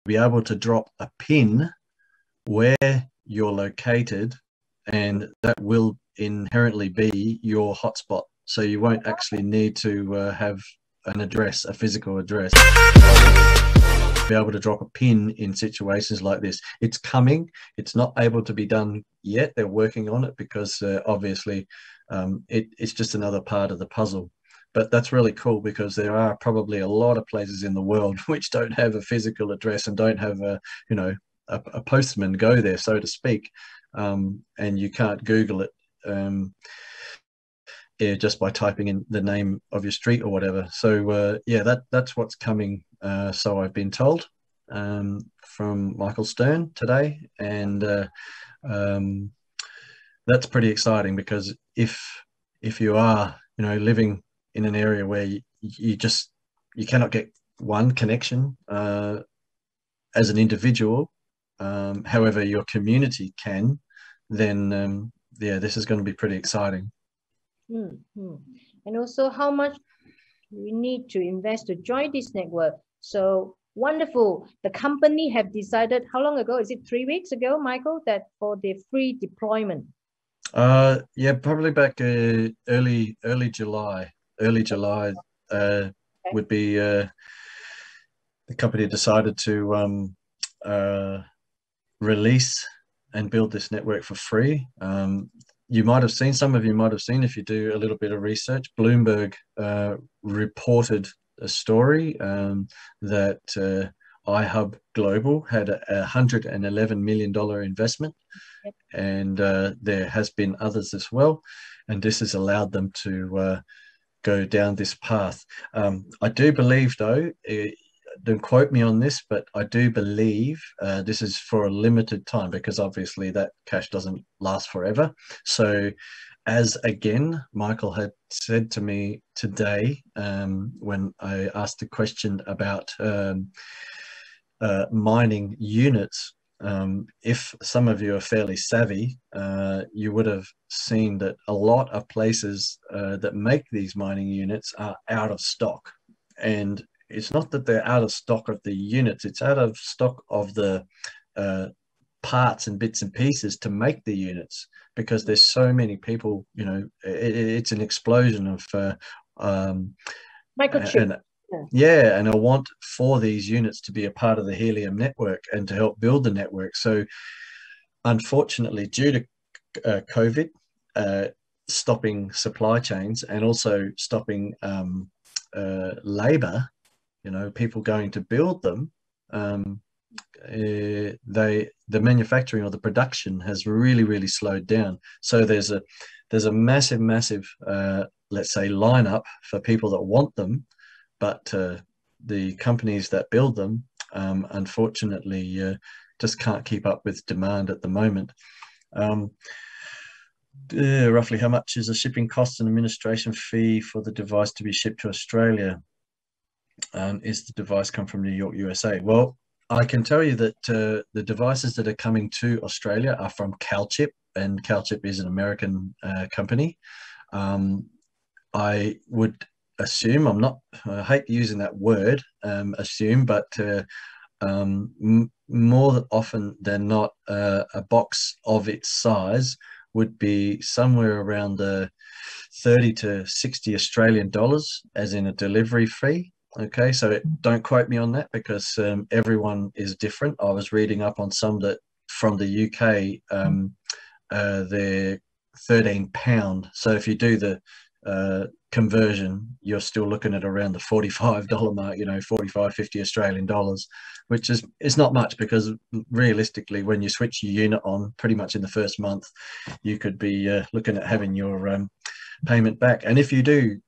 be able to drop a pin where you're located, and that will inherently be your hotspot. So you won't actually need to have an address, a physical address. Be able to drop a pin in situations like this. It's coming. It's not able to be done yet. They're working on it because obviously it's just another part of the puzzle. But that's really cool because there are probably a lot of places in the world which don't have a physical address and don't have a postman go there, so to speak, and you can't Google it just by typing in the name of your street or whatever. So yeah, that's what's coming. So I've been told from Michael Stern today, and that's pretty exciting because if you are living in an area where you cannot get one connection as an individual, however your community can, then yeah, this is going to be pretty exciting. And also, how much we need to invest to join this network? So wonderful. The company have decided, how long ago? Is it 3 weeks ago, Michael, that for the free deployment? Yeah, probably back early July. Early July okay. Would be the company decided to release and build this network for free. You might have seen, some of you might have seen, if you do a little bit of research, Bloomberg reported a story that Ihub Global had a $111 million investment. Yep. And there has been others as well. And this has allowed them to go down this path. I do believe, though, don't quote me on this, but I do believe this is for a limited time because obviously that cash doesn't last forever. So as again, Michael had said to me today when I asked a question about mining units, if some of you are fairly savvy, you would have seen that a lot of places that make these mining units are out of stock. And it's not that they're out of stock of the units, it's out of stock of the parts and bits and pieces to make the units, because there's so many people, it's an explosion of microchip. Yeah, and I want for these units to be a part of the Helium network and to help build the network. So unfortunately, due to COVID stopping supply chains and also stopping labor, people going to build them, the manufacturing or the production has really slowed down. So there's a massive let's say lineup for people that want them, but the companies that build them unfortunately just can't keep up with demand at the moment. Roughly how much is a shipping cost and administration fee for the device to be shipped to Australia? Is the device come from New York, USA? Well, I can tell you that the devices that are coming to Australia are from CalChip, and CalChip is an American company. I would assume, I hate using that word, assume, but more often than not, a box of its size would be somewhere around 30 to 60 Australian dollars as in a delivery fee. Okay, so don't quote me on that because everyone is different. I was reading up on some that from the UK, they're £13. So if you do the conversion, you're still looking at around the $45 mark, 45, 50 Australian dollars, which is not much, because realistically, when you switch your unit on pretty much in the first month, you could be looking at having your payment back. And if you do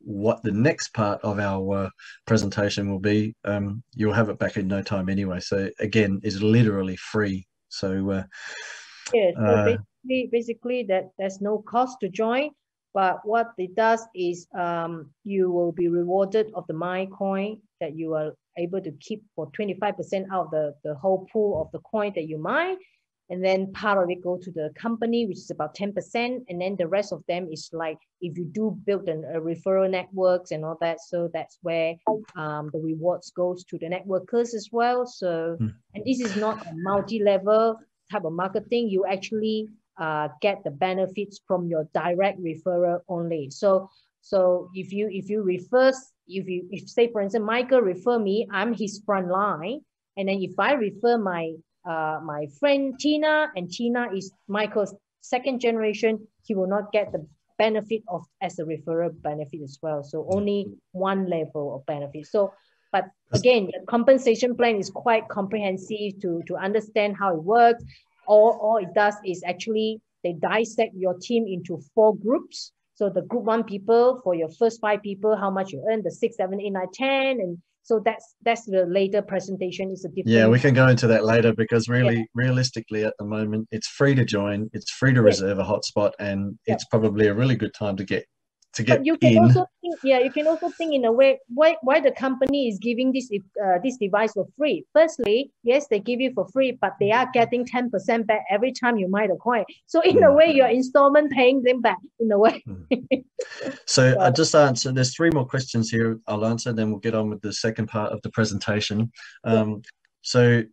what the next part of our presentation will be, you'll have it back in no time anyway. So again, is literally free. So yeah, so basically that there's no cost to join, but what it does is you will be rewarded of the mine coin that you are able to keep for 25% out of the whole pool of the coin that you mine. and then part of it go to the company, which is about 10%, and then the rest of them is like if you do build a referral networks and all that, so that's where the rewards goes to the networkers as well. So and this is not a multi-level type of marketing. You actually get the benefits from your direct referral only. So if you refer, if say for instance Michael refer me, I'm his front line, and then if I refer my my friend Tina, and Tina is Michael's second generation, he will not get the benefit of as a referral benefit as well. So only one level of benefit. So, but again, the compensation plan is quite comprehensive to understand how it works. All it does is actually they dissect your team into 4 groups. So the group 1 people, for your first 5 people, how much you earn, the 6, 7, 8, 9, 10, and so that's the later presentation. Is a different. Yeah, we can go into that later, because really, realistically, at the moment, it's free to join, it's free to reserve a hotspot, and it's probably a really good time to get but you can in. also think, you can also think in a way why the company is giving this device for free. Firstly, yes, they give you for free, but they are getting 10% back every time you might acquire. So in a way, you're installment paying them back in a way. So I just answered. There's 3 more questions here. I'll answer, then we'll get on with the second part of the presentation. So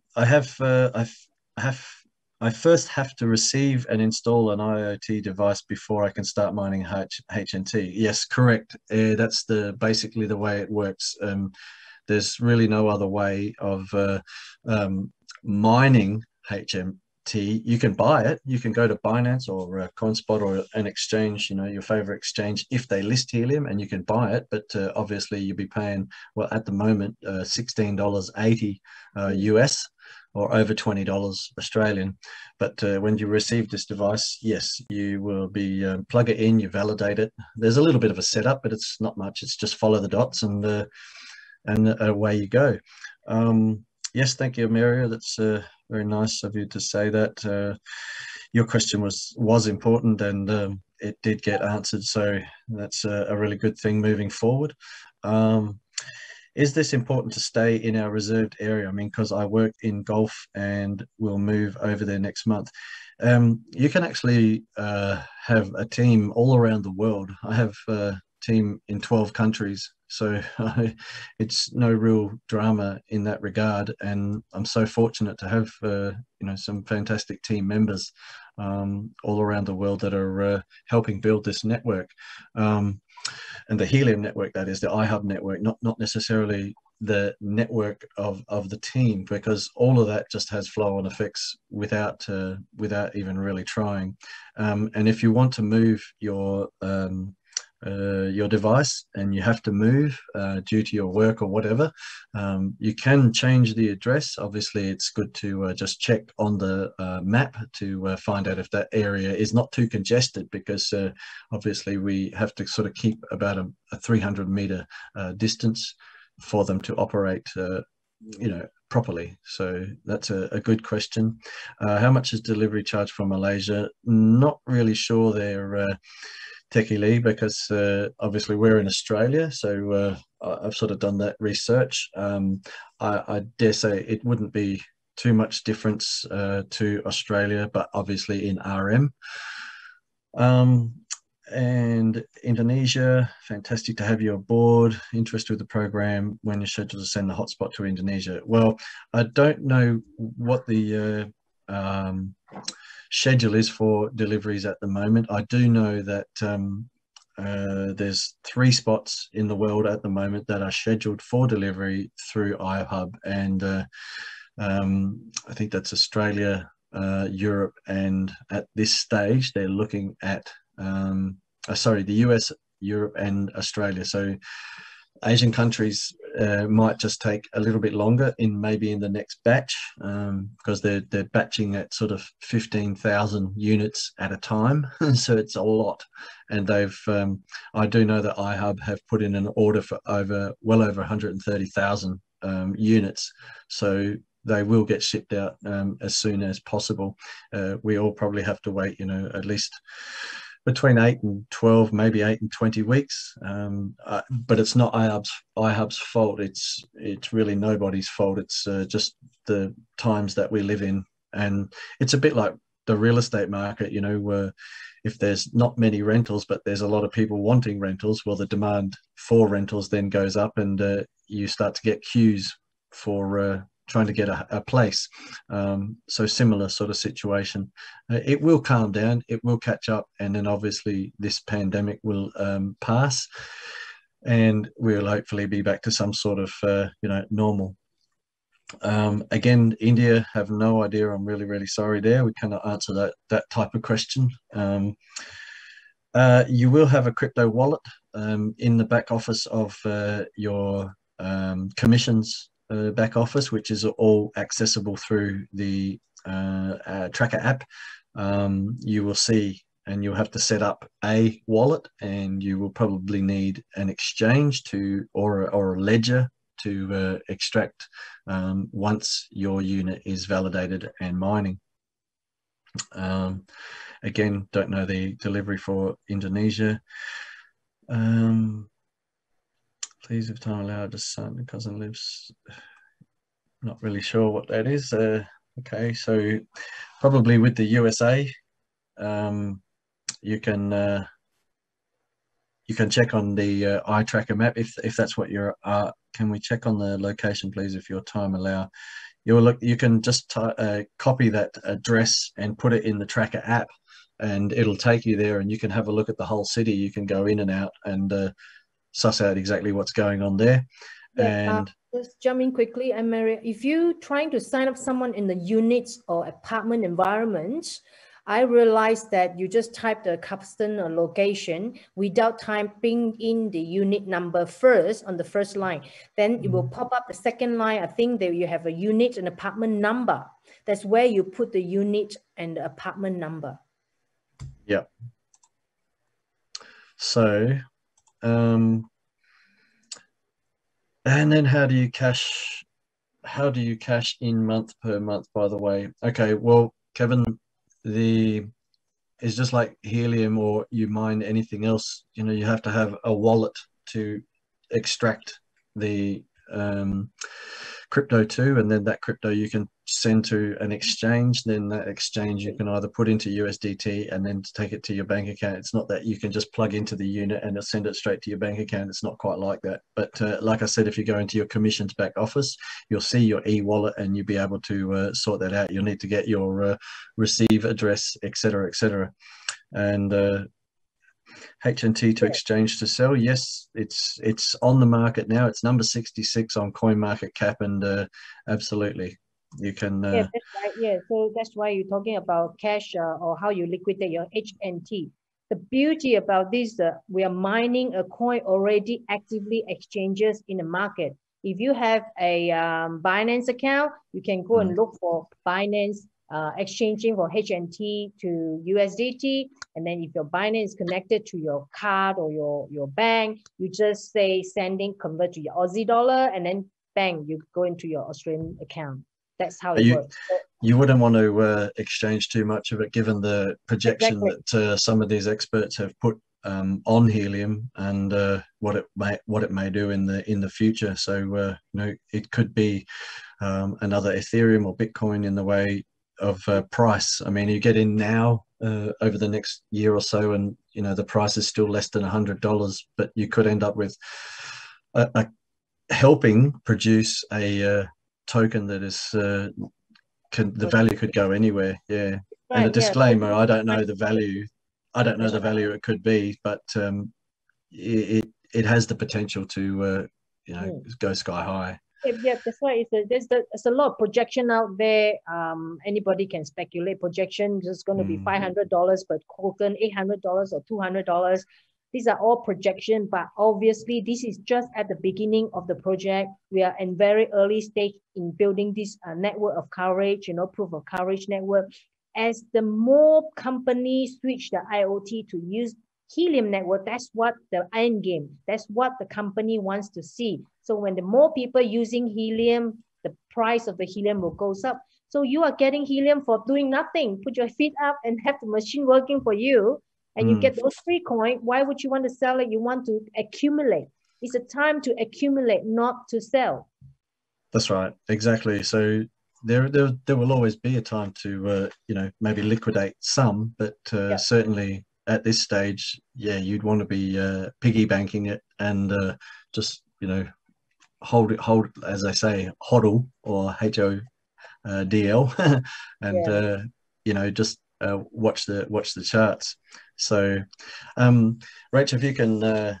I first have to receive and install an IoT device before I can start mining HNT. Yes, correct. That's basically the way it works. There's really no other way of mining HMT. You can buy it. You can go to Binance or CoinSpot or an exchange, your favorite exchange, if they list Helium, and you can buy it. But obviously you'll be paying, well, at the moment, $16.80 US, or over $20 Australian. But when you receive this device, yes, you will be plug it in, you validate it. There's a little bit of a setup, but it's not much. It's just follow the dots and away you go. Yes, thank you, Amelia. That's very nice of you to say that. Your question was important, and it did get answered. So that's a really good thing moving forward. Is this important to stay in our reserved area? I mean, because I work in Gulf and we'll move over there next month. You can actually have a team all around the world. I have a team in 12 countries. So it's no real drama in that regard. And I'm so fortunate to have, some fantastic team members all around the world that are helping build this network. And the Helium network, that is the Ihub network, not necessarily the network of the team, because all of that just has flow-on effects without even really trying. And if you want to move your device and you have to move due to your work or whatever, you can change the address. Obviously, it's good to just check on the map to find out if that area is not too congested, because obviously we have to sort of keep about a 300-meter distance for them to operate properly. So that's a good question. How much is delivery charge from Malaysia? Not really sure there, Techie Lee, because obviously we're in Australia, so I've sort of done that research. I dare say it wouldn't be too much difference to Australia, but obviously in RM. And Indonesia, fantastic to have you aboard. Interest with the program, when you're scheduled to send the hotspot to Indonesia? Well, I don't know what the schedule is for deliveries at the moment. I do know that there's 3 spots in the world at the moment that are scheduled for delivery through Ihub, and I think that's Australia, Europe, and at this stage they're looking at the US, Europe, and Australia. So Asian countries might just take a little bit longer maybe in the next batch, because they're batching at sort of 15,000 units at a time. So it's a lot, and I do know that Ihub have put in an order for well over 130,000 units. So they will get shipped out as soon as possible. We all probably have to wait, at least between 8 and 12, maybe 8 and 20 weeks. But it's not Ihub's fault. It's really nobody's fault. It's just the times that we live in And it's a bit like the real estate market, you know, where if there's not many rentals, but there's a lot of people wanting rentals, well, the demand for rentals then goes up, and you start to get queues for trying to get a place. So similar sort of situation. It will calm down, it will catch up, and then obviously this pandemic will pass, and we'll hopefully be back to some sort of normal. Again, India, have no idea. I'm really, really sorry there. We cannot answer that type of question. You will have a crypto wallet in the back office of your commissions back office, which is all accessible through the tracker app. You will see, and you'll have to set up a wallet, and you will probably need an exchange or a ledger to extract once your unit is validated and mining. Again, don't know the delivery for Indonesia. Please, if time allowed, the son and cousin lives. Not really sure what that is. Okay, so probably with the USA, you can check on the eye tracker map if that's what you're. Can we check on the location, please, if your time allow? You can just copy that address and put it in the tracker app, and it'll take you there, and you can have a look at the whole city. You can go in and out and suss out exactly what's going on there. Yeah, and just jump in quickly, and Mary, if you trying to sign up someone in the units or apartment environment, I realized that you just type the custom or location without typing in the unit number first on the first line. Then it will pop up the second line. I think that you have a unit and apartment number. That's where you put the unit and the apartment number. Yeah. So, and then how do you cash in month per month, by the way? Okay, well, Kevin, it's just like Helium or you mine anything else, you know, you have to have a wallet to extract the crypto to, and then that crypto you can send to an exchange. Then that exchange you can either put into USDT and then take it to your bank account. It's not that you can just plug into the unit and send it straight to your bank account. It's not quite like that. But like I said, if you go into your commissions back office, you'll see your e-wallet, and you'll be able to sort that out. You'll need to get your receive address, etc., etc. And HNT to exchange to sell. Yes, it's on the market now. It's number 66 on CoinMarketCap, and absolutely, you can. Yeah, that's right. Yeah, so that's why you're talking about cash or how you liquidate your HNT. The beauty about this, we are mining a coin already actively exchanges in the market. If you have a Binance account, you can go and look for Binance exchanging for HNT to USDT. And then if your Binance is connected to your card or your bank, you just say sending, convert to your Aussie dollar, and then bang, you go into your Australian account. That's how it works. You wouldn't want to exchange too much of it, given the projection that some of these experts have put on Helium, and what it may do in the future. So you know, it could be another Ethereum or Bitcoin in the way of price. I mean, you get in now over the next year or so, and you know the price is still less than $100, but you could end up with helping produce a token that is the value could go anywhere. Yeah. Right, and a disclaimer, yeah. I don't know the value. I don't know the value it could be, but it has the potential to you know, go sky high. Yeah, that's why there's a lot of projection out there. Anybody can speculate. Projection is going to be $500 per token, $800 or $200. These are all projection, but obviously this is just at the beginning of the project. We are in very early stage in building this network of coverage, you know, proof of coverage network. As the more companies switch the IoT to use Helium network, that's what the end game, that's what the company wants to see. So when the more people using Helium, the price of the Helium will go up. So you are getting Helium for doing nothing. Put your feet up and have the machine working for you, and you get those free coins. Why would you want to sell it? You want to accumulate. It's a time to accumulate, not to sell. That's right. Exactly. So there will always be a time to you know, maybe liquidate some, but Yeah. certainly at this stage, yeah, you'd want to be piggy banking it and just, you know, hold, as they say, hodl, or HODL, and Yeah. you know, just watch the charts. So, Rachel, if you can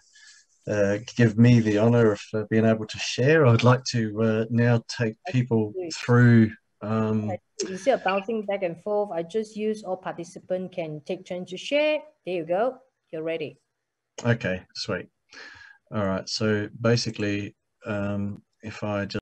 give me the honor of being able to share, I'd like to now take people through. Instead of bouncing back and forth, I just use all participants can take turn to share. There you go. You're ready. Okay, sweet. All right. So basically, if I just